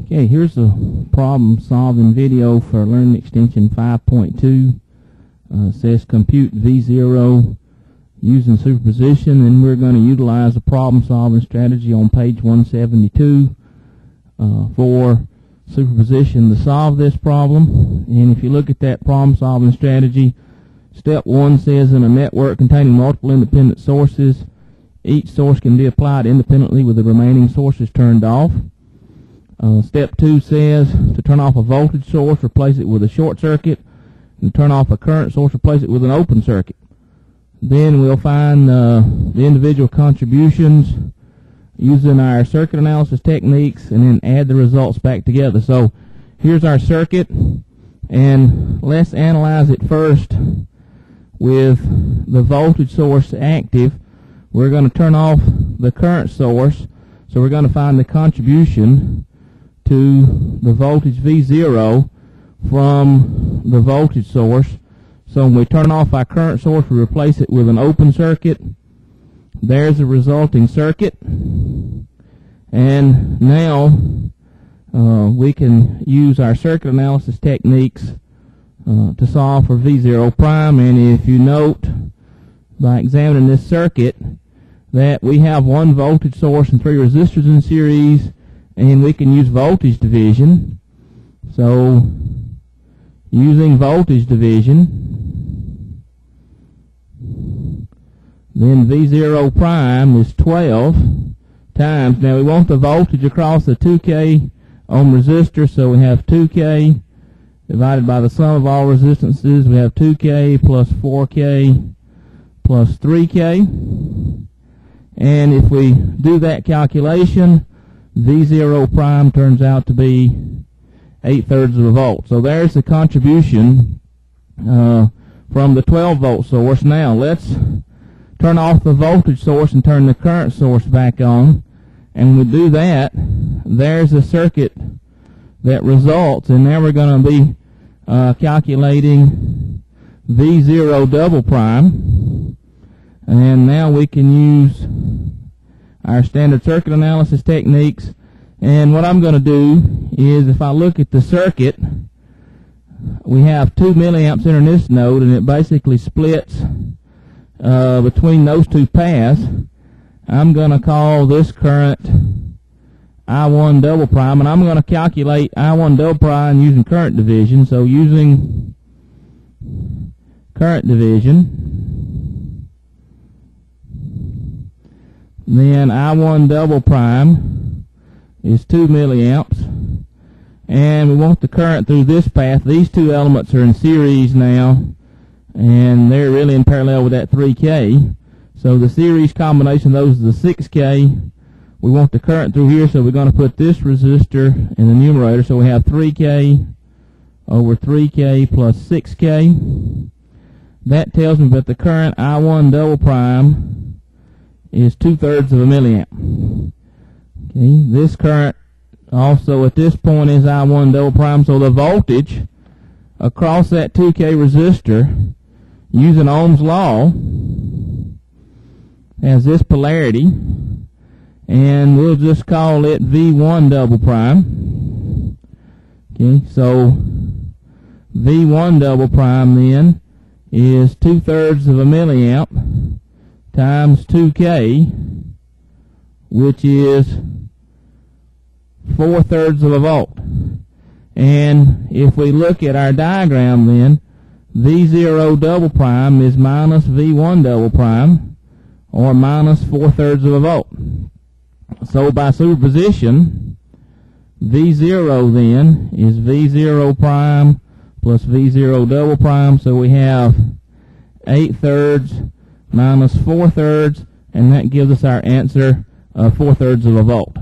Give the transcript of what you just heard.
Okay, here's a problem solving video for Learning Extension 5.2. Says compute V0 using superposition, and we're going to utilize a problem solving strategy on page 172 for superposition to solve this problem. And if you look at that problem solving strategy, step 1 says in a network containing multiple independent sources, each source can be applied independently with the remaining sources turned off. Step 2 says to turn off a voltage source, replace it with a short circuit, and turn off a current source, replace it with an open circuit. Then we'll find the individual contributions using our circuit analysis techniques and then add the results back together. So here's our circuit, and let's analyze it first with the voltage source active. We're going to turn off the current source, so we're going to find the contribution to the voltage V0 from the voltage source. So when we turn off our current source, we replace it with an open circuit. There's a resulting circuit. And now we can use our circuit analysis techniques to solve for V0 prime. And if you note by examining this circuit that we have one voltage source and 3 resistors in series, and we can use voltage division. So using voltage division, then V0 prime is 12 times. Now we want the voltage across the 2K ohm resistor, so we have 2K divided by the sum of all resistances. We have 2K plus 4K plus 3K. And if we do that calculation, V0 prime turns out to be 8/3 of a volt. So there's the contribution from the 12 volt source. Now let's turn off the voltage source and turn the current source back on. And when we do that, there's a circuit that results. And now we're going to be calculating V0 double prime. And now we can use our standard circuit analysis techniques. And what I'm going to do is, if I look at the circuit, we have 2 milliamps in this node, and it basically splits between those two paths. I'm going to call this current I1 double prime, and I'm going to calculate I1 double prime using current division. So using current division, then I1 double prime is 2 milliamps, and we want the current through this path. These two elements are in series now, and they're really in parallel with that 3K. So the series combination of those is the 6K. We want the current through here, so we're going to put this resistor in the numerator. So we have 3K over 3K plus 6K. That tells me that the current I1 double prime is 2/3 of a milliamp. Okay, this current also at this point is I1 double prime, so the voltage across that 2K resistor using Ohm's law has this polarity, and we'll just call it V1 double prime. Okay, so V1 double prime then is 2/3 of a milliamp times 2K, which is 4/3 of a volt. And if we look at our diagram, then V0 double prime is minus V1 double prime, or minus 4/3 of a volt. So by superposition, V0 then is V0 prime plus V0 double prime. So we have 8/3 minus 4/3, and that gives us our answer of 4/3 of a volt.